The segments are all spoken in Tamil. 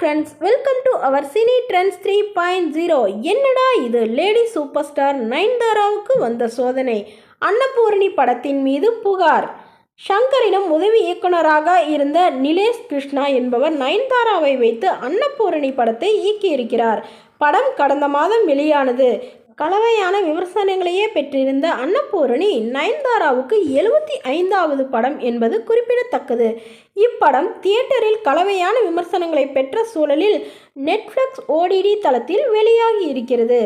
Friends, welcome to our cine trends 3.0. என்னடா இது, லேடி சூப்பர் ஸ்டார் நயன்தாராவுக்கு வந்த சோதனை. அன்னபூரணி படத்தின் மீது புகார். ஷங்கரிடம் உதவி இயக்குனராக இருந்த நிலேஷ் கிருஷ்ணா என்பவர் நயன்தாராவை வைத்து அன்னபூரணி படத்தை இயக்கியிருக்கிறார். படம் கடந்த மாதம் வெளியானது. கலவையான விமர்சனங்களையே பெற்றிருந்த அன்னபூரணி நயன்தாராவுக்கு 75வது படம் என்பது குறிப்பிடத்தக்கது. இப்படம் தியேட்டரில் கலவையான விமர்சனங்களை பெற்ற சூழலில் நெட்ஃப்ளிக்ஸ் OTT தளத்தில் வெளியாகி இருக்கிறது.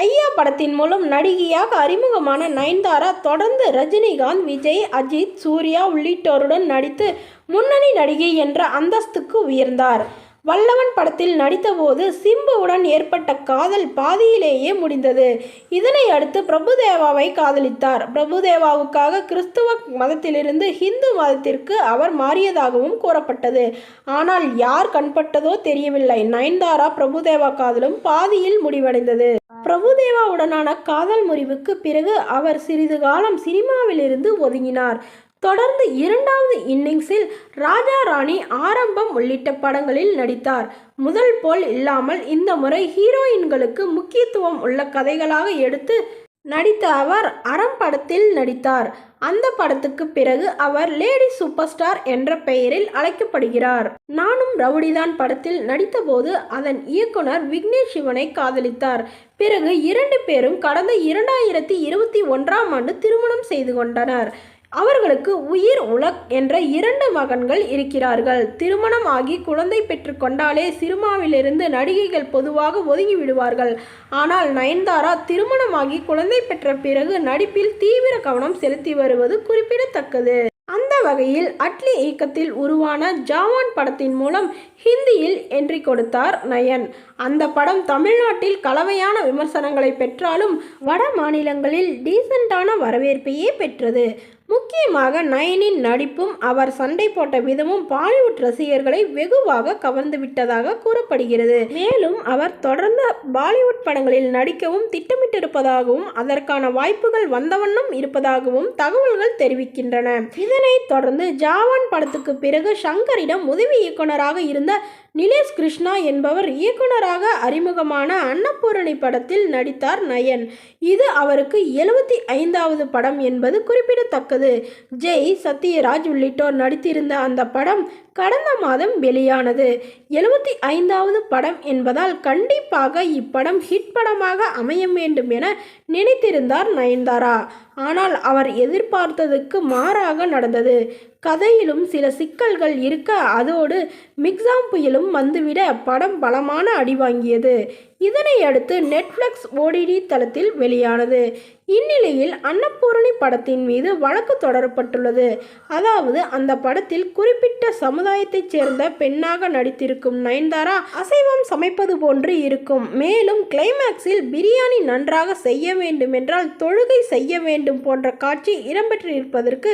ஐயா படத்தின் மூலம் நடிகையாக அறிமுகமான நயன்தாரா தொடர்ந்து ரஜினிகாந்த், விஜய், அஜித், சூர்யா உள்ளிட்டோருடன் நடித்து முன்னணி நடிகை என்ற அந்தஸ்துக்கு உயர்ந்தார். வல்லவன் படத்தில் நடித்தபோது சிம்புவுடன் ஏற்பட்ட காதல் பாதியிலேயே முடிந்தது. இதனை அடுத்து பிரபுதேவாவை காதலித்தார். பிரபுதேவாவுக்காக கிறிஸ்துவ மதத்திலிருந்து ஹிந்து மதத்திற்கு அவர் மாறியதாகவும் கூறப்பட்டது. ஆனால் யார் கண்பட்டதோ தெரியவில்லை. நயன்தாரா பிரபுதேவா காதலும் பாதியில் முடிவடைந்தது. பிரபுதேவாவுடனான காதல் முறிவுக்கு பிறகு அவர் சிறிது காலம் சினிமாவிலிருந்து ஒதுங்கினார். தொடர்ந்து இரண்டாவது இன்னிங்ஸில் ராஜா ராணி, ஆரம்பம் உள்ளிட்ட படங்களில் நடித்தார். முதல் போல் இல்லாமல் இந்த முறை ஹீரோயின்களுக்கு முக்கியத்துவம் உள்ள கதைகளாக எடுத்து நடித்த அவர் அறம் படத்தில் நடித்தார். அந்த படத்துக்கு பிறகு அவர் லேடி சூப்பர் ஸ்டார் என்ற பெயரில் அழைக்கப்படுகிறார். நானும் ரவுடிதான் படத்தில் நடித்தபோது அதன் இயக்குனர் விக்னேஷ் சிவனை காதலித்தார். பிறகு இரண்டு பேரும் கடந்த 2021ஆம் ஆண்டு திருமணம் செய்து கொண்டனர். அவர்களுக்கு உயிர் உலக் என்ற 2 மகன்கள் இருக்கிறார்கள். திருமணம் ஆகி குழந்தை பெற்று கொண்டாலே சினிமாவிலிருந்து நடிகைகள் பொதுவாக ஒதுங்கி விடுவார்கள். ஆனால் நயன்தாரா திருமணமாகி குழந்தை பெற்ற பிறகு நடிப்பில் தீவிர கவனம் செலுத்தி வருவது குறிப்பிடத்தக்கது. அந்த வகையில் அட்லி இயக்கத்தில் உருவான ஜவான் படத்தின் மூலம் ஹிந்தியில் என்ட்ரி கொடுத்தார் நயன். அந்த படம் தமிழ்நாட்டில் கலவையான விமர்சனங்களை பெற்றாலும் வட மாநிலங்களில் டீசென்டான வரவேற்பையே பெற்றது. முக்கியமாக நயனின் நடிப்பும் அவர் சண்டை போட்ட விதமும் பாலிவுட் ரசிகர்களை வெகுவாக கவர்ந்து விட்டதாக கூறப்படுகிறது. மேலும் அவர் தொடர்ந்து பாலிவுட் படங்களில் நடிக்கவும் திட்டமிட்டிருப்பதாகவும் அதற்கான வாய்ப்புகள் வந்தவண்ணம் இருப்பதாகவும் தகவல்கள் தெரிவிக்கின்றன. இதனைத் தொடர்ந்து ஜவான் படத்துக்கு பிறகு ஷங்கரிடம் உதவி இயக்குனராக இருந்த நிலேஷ் கிருஷ்ணா என்பவர் இயக்குனராக அறிமுகமான அன்னபூரணி படத்தில் நடித்தார் நயன். இது அவருக்கு 75வது படம் என்பது குறிப்பிடத்தக்கது. ஜெய், சத்யராஜ் உள்ளிட்டோர் நடித்திருந்த அந்த படம் கடந்த மாதம் வெளியானது. 75வது படம் என்பதால் கண்டிப்பாக இப்படம் ஹிட் படமாக அமைய வேண்டும் என நினைத்திருந்தார் நயன்தாரா. ஆனால் அவர் எதிர்பார்த்ததுக்கு மாறாக நடந்தது. கதையிலும் சில சிக்கல்கள் இருக்க அதோடு மிக்ஸாம் புயலும் வந்துவிட படம் பலமான அடி வாங்கியது. இதனை அடுத்து நெட்ஃப்ளிக்ஸ் OTT தளத்தில் வெளியானது. இந்நிலையில் அன்னபூரணி படத்தின் மீது வழக்கு தொடரப்பட்டுள்ளது. அதாவது அந்த படத்தில் குறிப்பிட்ட சமுதாயத்தைச் சேர்ந்த பெண்ணாக நடித்திருக்கும் நயன்தாரா அசைவம் சமைப்பது போன்று இருக்கும். மேலும் கிளைமேக்ஸில் பிரியாணி நன்றாக செய்ய வேண்டும் என்றால் தொழுகை செய்ய வேண்டும் போன்ற காட்சி இடம்பெற்றிருப்பதற்கு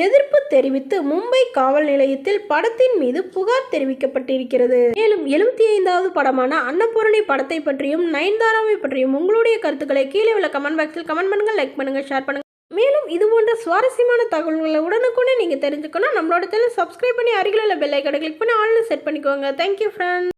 எதிர்ப்பு தெரிவித்து மும்பை காவல் நிலையத்தில் படத்தின் மீது புகார் தெரிவிக்கப்பட்டிருக்கிறது. மேலும் 75வது படமான அன்னபூரணி படத்தை பற்றியும் நயன்தாராவை பற்றியும் உங்களுடைய கருத்துக்களை கீழே உள்ள கமெண்ட் பாக்ஸில் கமெண்ட் பண்ணுங்க, லைக் பண்ணுங்க, ஷேர் பண்ணுங்க. மேலும் இது போன்ற சுவாரஸ்யமான தகவல்களை உடனுக்குடனே நீங்க தெரிஞ்சுக்கணும் நம்மளோட சேனல் சப்ஸ்கிரைப் பண்ணி அருகில் உள்ள பெல் ஐகானை கிளிக் பண்ணி ஆல்ல செட் பண்ணிக்கோங்க. Thank you friends.